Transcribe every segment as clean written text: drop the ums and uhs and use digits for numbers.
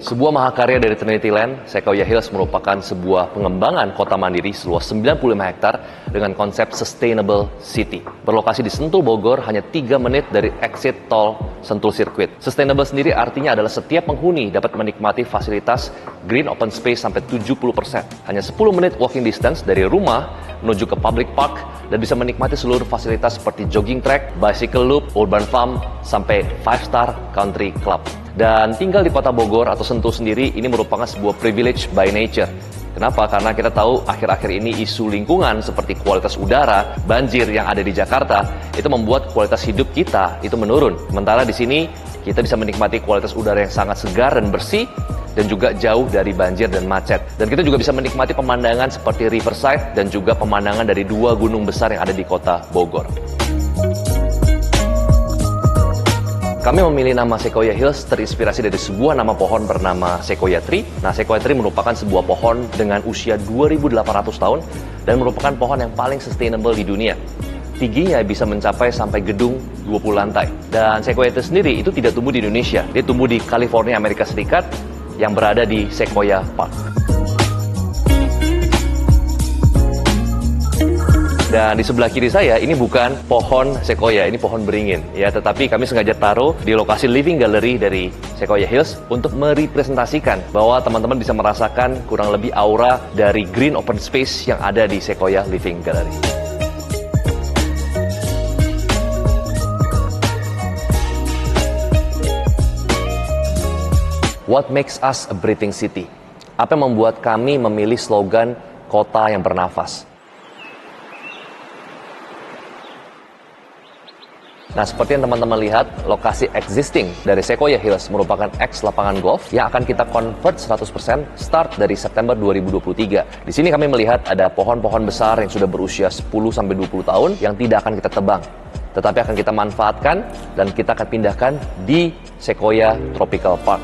Sebuah mahakarya dari Trinity Land, Sequoia Hills merupakan sebuah pengembangan kota mandiri seluas 95 hektar dengan konsep Sustainable City. Berlokasi di Sentul, Bogor, hanya 3 menit dari exit tol Sentul Circuit. Sustainable sendiri artinya adalah setiap penghuni dapat menikmati fasilitas green open space sampai 70%. Hanya 10 menit walking distance dari rumah menuju ke public park dan bisa menikmati seluruh fasilitas seperti jogging track, bicycle loop, urban farm, sampai 5-star country club. Dan tinggal di kota Bogor atau Sentul sendiri ini merupakan sebuah privilege by nature. Kenapa? Karena kita tahu akhir-akhir ini isu lingkungan seperti kualitas udara, banjir yang ada di Jakarta itu membuat kualitas hidup kita itu menurun. Sementara di sini kita bisa menikmati kualitas udara yang sangat segar dan bersih dan juga jauh dari banjir dan macet. Dan kita juga bisa menikmati pemandangan seperti Riverside dan juga pemandangan dari 2 gunung besar yang ada di kota Bogor. Kami memilih nama Sequoia Hills terinspirasi dari sebuah nama pohon bernama Sequoia Tree. Nah, Sequoia Tree merupakan sebuah pohon dengan usia 2.800 tahun dan merupakan pohon yang paling sustainable di dunia. Tingginya bisa mencapai sampai gedung 20 lantai. Dan Sequoia Tree sendiri itu tidak tumbuh di Indonesia. Dia tumbuh di California, Amerika Serikat yang berada di Sequoia Park. Dan di sebelah kiri saya, ini bukan pohon Sequoia, ini pohon beringin. Ya, tetapi kami sengaja taruh di lokasi living gallery dari Sequoia Hills untuk merepresentasikan bahwa teman-teman bisa merasakan kurang lebih aura dari green open space yang ada di Sequoia Living Gallery. What makes us a breathing city? Apa yang membuat kami memilih slogan kota yang bernafas? Nah, seperti yang teman-teman lihat, lokasi existing dari Sequoia Hills merupakan lapangan golf yang akan kita convert 100% start dari September 2023. Di sini kami melihat ada pohon-pohon besar yang sudah berusia 10-20 tahun yang tidak akan kita tebang, tetapi akan kita manfaatkan dan kita akan pindahkan di Sequoia Tropical Park.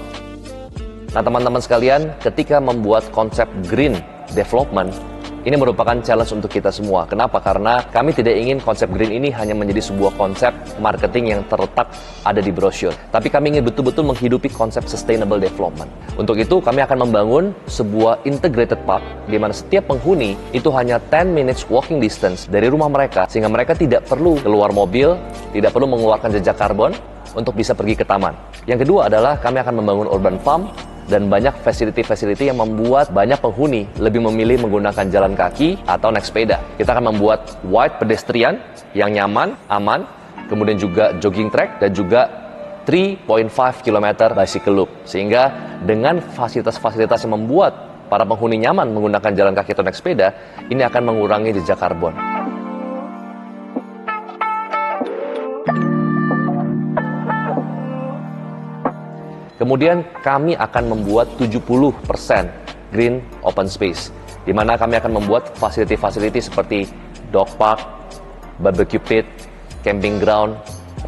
Nah, teman-teman sekalian, ketika membuat konsep green development, ini merupakan challenge untuk kita semua. Kenapa? Karena kami tidak ingin konsep green ini hanya menjadi sebuah konsep marketing yang terletak ada di brosur. Tapi kami ingin betul-betul menghidupi konsep sustainable development. Untuk itu, kami akan membangun sebuah integrated park di mana setiap penghuni itu hanya 10 minutes walking distance dari rumah mereka, sehingga mereka tidak perlu keluar mobil, tidak perlu mengeluarkan jejak karbon untuk bisa pergi ke taman. Yang kedua adalah kami akan membangun urban farm dan banyak facility-facility yang membuat banyak penghuni lebih memilih menggunakan jalan kaki atau naik sepeda. Kita akan membuat wide pedestrian yang nyaman, aman, kemudian juga jogging track dan juga 3.5 km bicycle loop. Sehingga dengan fasilitas-fasilitas yang membuat para penghuni nyaman menggunakan jalan kaki atau naik sepeda, ini akan mengurangi jejak karbon. Kemudian kami akan membuat 70% green open space, di mana kami akan membuat facility-facility seperti dog park, barbecue pit, camping ground,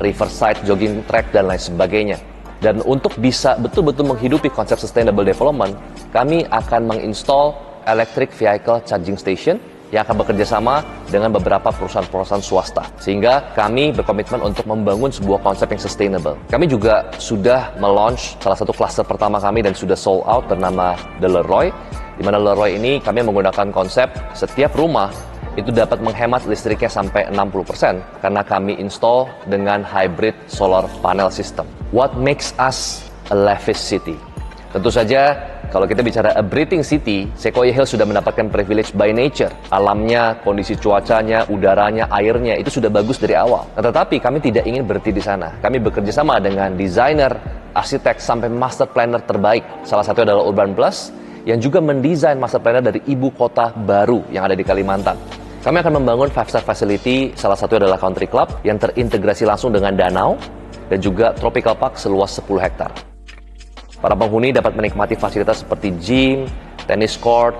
riverside, jogging track, dan lain sebagainya. Dan untuk bisa betul-betul menghidupi konsep sustainable development, kami akan menginstall electric vehicle charging station yang akan bekerja sama dengan beberapa perusahaan-perusahaan swasta. Sehingga kami berkomitmen untuk membangun sebuah konsep yang sustainable. Kami juga sudah melaunch salah satu cluster pertama kami dan sudah sold out bernama The Leroy. Di mana Leroy ini kami menggunakan konsep setiap rumah itu dapat menghemat listriknya sampai 60% karena kami install dengan hybrid solar panel system. What makes us a lavish city? Tentu saja, kalau kita bicara a breathing city, Sequoia Hills sudah mendapatkan privilege by nature. Alamnya, kondisi cuacanya, udaranya, airnya, itu sudah bagus dari awal. Nah, tetapi kami tidak ingin berhenti di sana. Kami bekerja sama dengan desainer, arsitek, sampai master planner terbaik. Salah satu adalah Urban Plus, yang juga mendesain master planner dari ibu kota baru yang ada di Kalimantan. Kami akan membangun 5-star facility, salah satu adalah country club, yang terintegrasi langsung dengan danau, dan juga tropical park seluas 10 hektar. Para penghuni dapat menikmati fasilitas seperti gym, tennis court,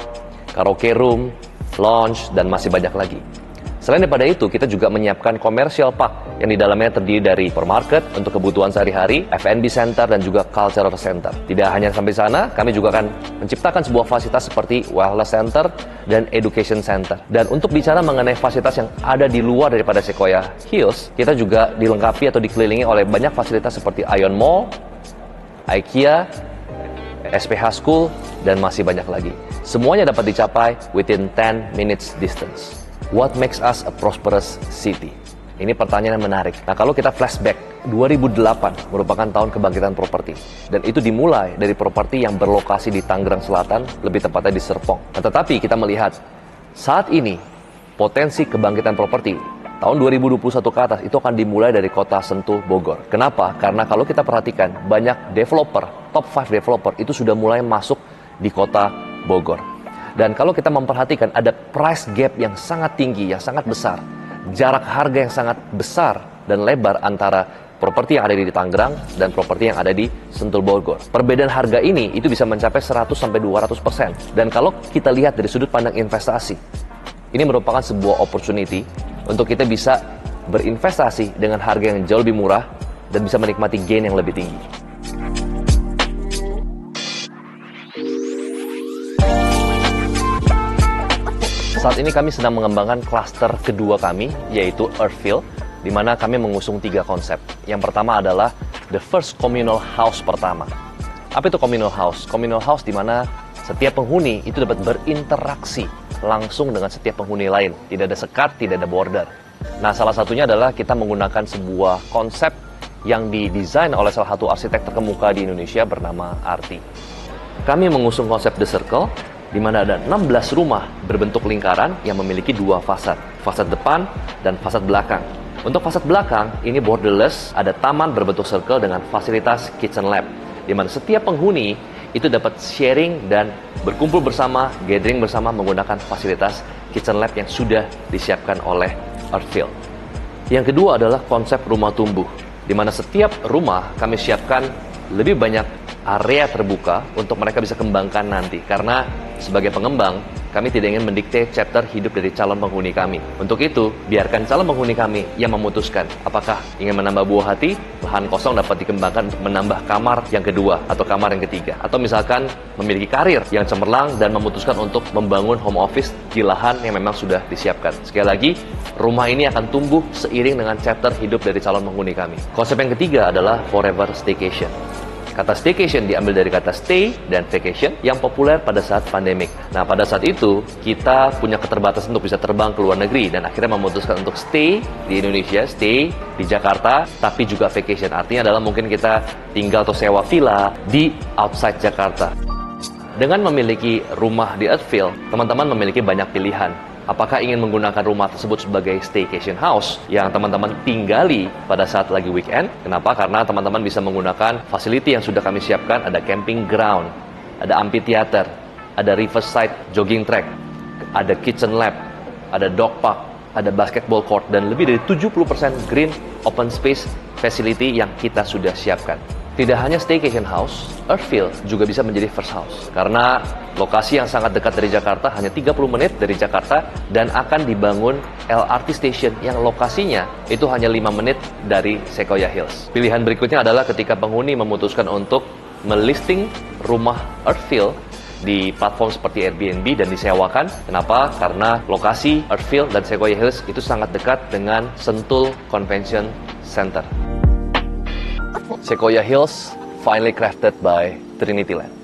karaoke room, lounge, dan masih banyak lagi. Selain daripada itu, kita juga menyiapkan commercial park yang di dalamnya terdiri dari supermarket untuk kebutuhan sehari-hari, F&B center, dan juga cultural center. Tidak hanya sampai sana, kami juga akan menciptakan sebuah fasilitas seperti wellness center dan education center. Dan untuk bicara mengenai fasilitas yang ada di luar daripada Sequoia Hills, kita juga dilengkapi atau dikelilingi oleh banyak fasilitas seperti Ion Mall, IKEA, SPH School, dan masih banyak lagi. Semuanya dapat dicapai within 10 minutes distance. What makes us a prosperous city? Ini pertanyaan yang menarik. Nah, kalau kita flashback, 2008 merupakan tahun kebangkitan properti. Dan itu dimulai dari properti yang berlokasi di Tangerang Selatan, lebih tepatnya di Serpong. Nah, tetapi kita melihat, saat ini, potensi kebangkitan properti tahun 2021 ke atas itu akan dimulai dari kota Sentul, Bogor. Kenapa? Karena kalau kita perhatikan, banyak developer, top 5 developer, itu sudah mulai masuk di kota Bogor. Dan kalau kita memperhatikan, ada price gap yang sangat tinggi, yang sangat besar. Jarak harga yang sangat besar dan lebar antara properti yang ada di Tangerang dan properti yang ada di Sentul Bogor. Perbedaan harga ini itu bisa mencapai 100-200%. Dan kalau kita lihat dari sudut pandang investasi, ini merupakan sebuah opportunity untuk kita bisa berinvestasi dengan harga yang jauh lebih murah dan bisa menikmati gain yang lebih tinggi. Saat ini kami sedang mengembangkan klaster kedua kami, yaitu Earthfield, di mana kami mengusung 3 konsep. Yang pertama adalah the first communal house pertama. Apa itu communal house? Communal house di mana setiap penghuni itu dapat berinteraksi langsung dengan setiap penghuni lain. Tidak ada sekat, tidak ada border. Nah, salah satunya adalah kita menggunakan sebuah konsep yang didesain oleh salah satu arsitek terkemuka di Indonesia bernama Arti. Kami mengusung konsep The Circle, di mana ada 16 rumah berbentuk lingkaran yang memiliki 2 fasad. Fasad depan dan fasad belakang. Untuk fasad belakang, ini borderless, ada taman berbentuk circle dengan fasilitas kitchen lab, di mana setiap penghuni itu dapat sharing dan berkumpul bersama, gathering bersama menggunakan fasilitas kitchen lab yang sudah disiapkan oleh Earthfield. Yang kedua adalah konsep rumah tumbuh, di mana setiap rumah kami siapkan lebih banyak area terbuka untuk mereka bisa kembangkan nanti. Karena sebagai pengembang, kami tidak ingin mendikte chapter hidup dari calon penghuni kami. Untuk itu, biarkan calon penghuni kami yang memutuskan apakah ingin menambah buah hati, lahan kosong dapat dikembangkan untuk menambah kamar yang kedua atau kamar yang ketiga. Atau misalkan memiliki karir yang cemerlang dan memutuskan untuk membangun home office di lahan yang memang sudah disiapkan. Sekali lagi, rumah ini akan tumbuh seiring dengan chapter hidup dari calon penghuni kami. Konsep yang ketiga adalah forever staycation. Kata staycation diambil dari kata stay dan vacation yang populer pada saat pandemik. Nah, pada saat itu kita punya keterbatasan untuk bisa terbang ke luar negeri dan akhirnya memutuskan untuk stay di Indonesia, stay di Jakarta, tapi juga vacation. Artinya adalah mungkin kita tinggal atau sewa villa di outside Jakarta. Dengan memiliki rumah di Earthfield, teman-teman memiliki banyak pilihan. Apakah ingin menggunakan rumah tersebut sebagai staycation house yang teman-teman tinggali pada saat lagi weekend? Kenapa? Karena teman-teman bisa menggunakan facility yang sudah kami siapkan. Ada camping ground, ada amphitheater, ada riverside jogging track, ada kitchen lab, ada dog park, ada basketball court, dan lebih dari 70% green open space facility yang kita sudah siapkan. Tidak hanya staycation house, Earthfield juga bisa menjadi first house. Karena lokasi yang sangat dekat dari Jakarta, hanya 30 menit dari Jakarta, dan akan dibangun LRT station yang lokasinya itu hanya 5 menit dari Sequoia Hills. Pilihan berikutnya adalah ketika penghuni memutuskan untuk melisting rumah Earthfield di platform seperti Airbnb dan disewakan. Kenapa? Karena lokasi Earthfield dan Sequoia Hills itu sangat dekat dengan Sentul Convention Center. Sequoia Hills, finally crafted by Trinity Land.